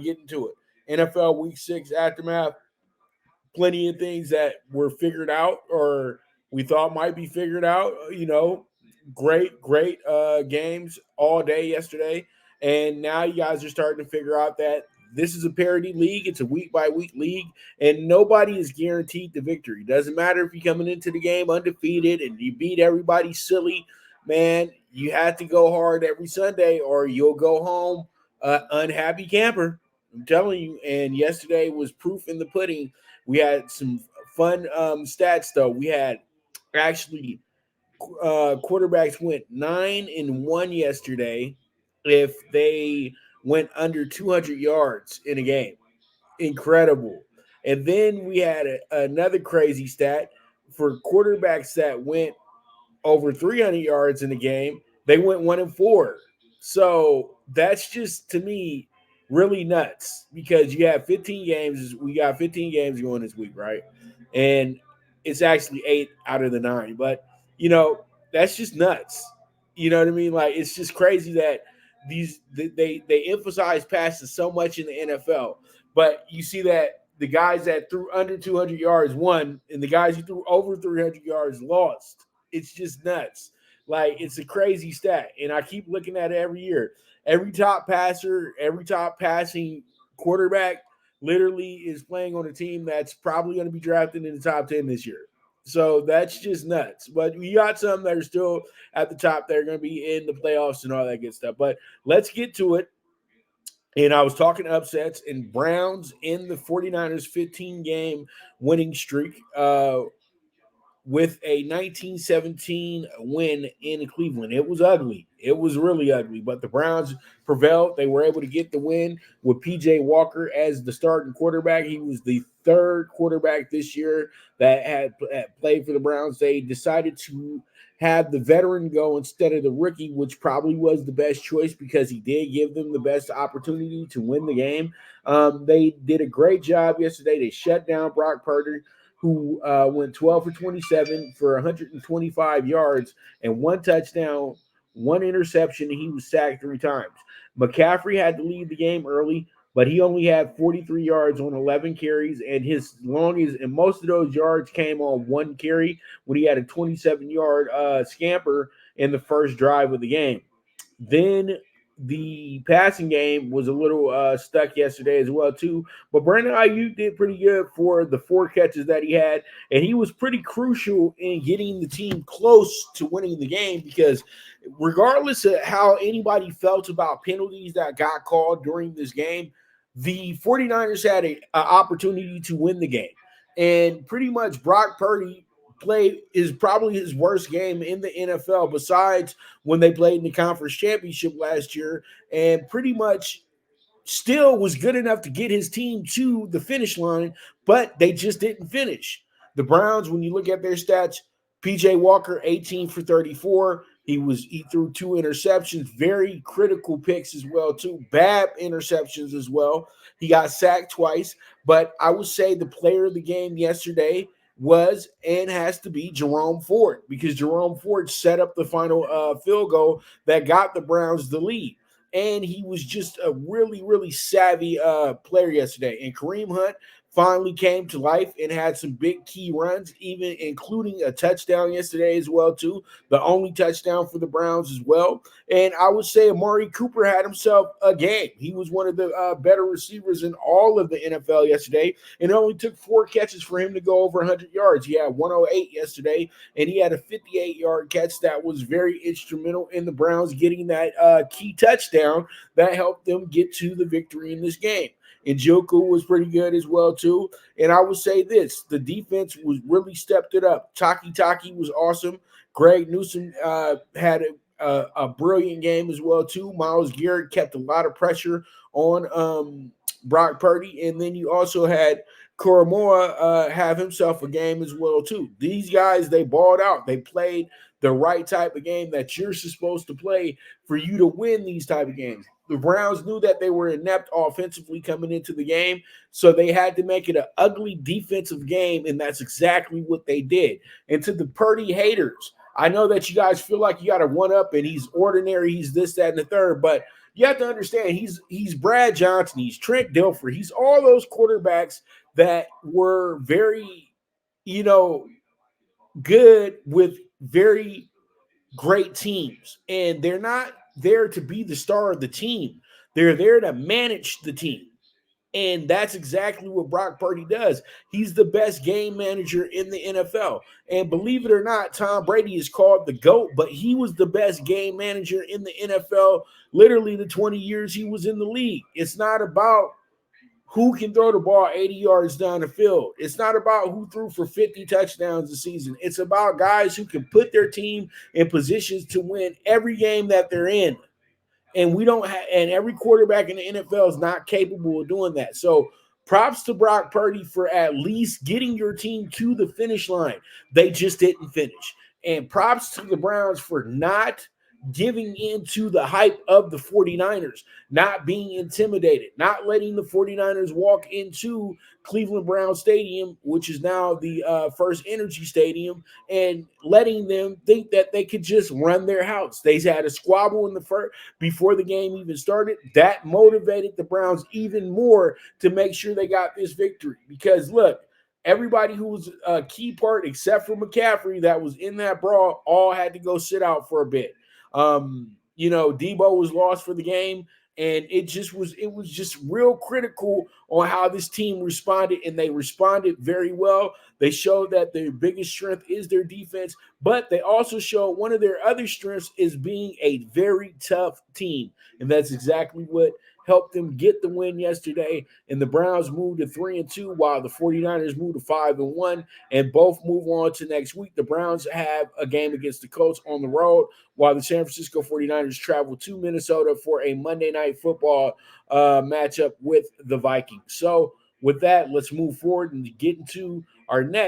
get into it. NFL Week 6 aftermath, plenty of things that were figured out or we thought might be figured out. Great games all day yesterday. And now you guys are starting to figure out that this is a parity league. It's a week by week league, and nobody is guaranteed the victory. Doesn't matter if you're coming into the game undefeated and you beat everybody silly, man. You have to go hard every Sunday, or you'll go home unhappy camper. I'm telling you. And yesterday was proof in the pudding. We had some fun stats though. We had actually quarterbacks went 9-1 yesterday if they went under 200 yards in a game. Incredible. And then we had another crazy stat for quarterbacks that went over 300 yards in a game. They went 1-4. So that's just, to me, really nuts because you have 15 games. We got 15 games going this week, right? And it's actually 8 out of the 9. But, that's just nuts. You know what I mean? Like, it's just crazy that they emphasize passes so much in the NFL. But you see that the guys that threw under 200 yards won, and the guys who threw over 300 yards lost. It's just nuts. Like, it's a crazy stat. And I keep looking at it every year. Every top passer, every top passing quarterback literally is playing on a team that's probably going to be drafted in the top 10 this year. So that's just nuts. But we got some that are still at the top that are going to be in the playoffs and all that good stuff. But let's get to it. And I was talking upsets, and Browns in the 49ers 15-game winning streak with a 1917 win in Cleveland. It was ugly. It was really ugly, but the Browns prevailed. They were able to get the win with P.J. Walker as the starting quarterback. He was the third quarterback this year that had played for the Browns. They decided to have the veteran go instead of the rookie, which probably was the best choice because he did give them the best opportunity to win the game. They did a great job yesterday. They shut down Brock Purdy, who went 12 for 27 for 125 yards and 1 touchdown, 1 interception, and he was sacked 3 times. McCaffrey had to leave the game early, but he only had 43 yards on 11 carries, and most of those yards came on 1 carry when he had a 27-yard scamper in the first drive of the game. Then the passing game was a little stuck yesterday as well too, but Brandon Ayuk did pretty good for the 4 catches that he had, and he was pretty crucial in getting the team close to winning the game because regardless of how anybody felt about penalties that got called during this game, the 49ers had an opportunity to win the game. And pretty much Brock Purdy played is probably his worst game in the NFL besides when they played in the conference championship last year, and pretty much still was good enough to get his team to the finish line, but they just didn't finish. The Browns, when you look at their stats, P.J. Walker, 18 for 34. He threw 2 interceptions, very critical picks as well, too. Bad interceptions as well. He got sacked twice, but I would say the player of the game yesterday was and has to be Jerome Ford because Jerome Ford set up the final field goal that got the Browns the lead. And he was just a really, really savvy player yesterday. And Kareem Hunt finally came to life and had some big key runs, even including a touchdown yesterday as well, too. The only touchdown for the Browns as well. And I would say Amari Cooper had himself a game. He was one of the better receivers in all of the NFL yesterday. And it only took 4 catches for him to go over 100 yards. He had 108 yesterday, and he had a 58-yard catch that was very instrumental in the Browns getting that key touchdown that helped them get to the victory in this game. And Njoku was pretty good as well, too. And I would say this, the defense was really stepped it up. Taki was awesome. Greg Newsome had a brilliant game as well, too. Myles Garrett kept a lot of pressure on Brock Purdy. And then you also had Koromoa have himself a game as well, too. These guys, they balled out. They played the right type of game that you're supposed to play for you to win these type of games. The Browns knew that they were inept offensively coming into the game, so they had to make it an ugly defensive game, and that's exactly what they did. And to the Purdy haters, I know that you guys feel like you got to one up and he's ordinary, he's this, that, and the third, but You have to understand he's Brad Johnson, he's Trent Dilfer, he's all those quarterbacks that were very, you know, good with very great teams. And they're not there to be the star of the team. They're there to manage the team. And that's exactly what Brock Purdy does. He's the best game manager in the NFL. And believe it or not, Tom Brady is called the GOAT, but he was the best game manager in the NFL literally the 20 years he was in the league. It's not about who can throw the ball 80 yards down the field. It's not about who threw for 50 touchdowns a season. It's about guys who can put their team in positions to win every game that they're in. And we don't have, and every quarterback in the NFL is not capable of doing that. So props to Brock Purdy for at least getting your team to the finish line. They just didn't finish. And props to the Browns for not giving into the hype of the 49ers, not being intimidated, not letting the 49ers walk into Cleveland Brown Stadium, which is now the First Energy Stadium, and letting them think that they could just run their house. They had a squabble in the first before the game even started. That motivated the Browns even more to make sure they got this victory. Because look, everybody who was a key part, except for McCaffrey, that was in that brawl, all had to go sit out for a bit. Debo was lost for the game, and it was just real critical on how this team responded, and they responded very well. They showed that their biggest strength is their defense, but they also showed one of their other strengths is being a very tough team, and that's exactly what helped them get the win yesterday. And the Browns moved to 3-2, while the 49ers moved to 5-1, and both move on to next week. The Browns have a game against the Colts on the road, while the San Francisco 49ers travel to Minnesota for a Monday Night Football matchup with the Vikings. So with that, let's move forward and get into our next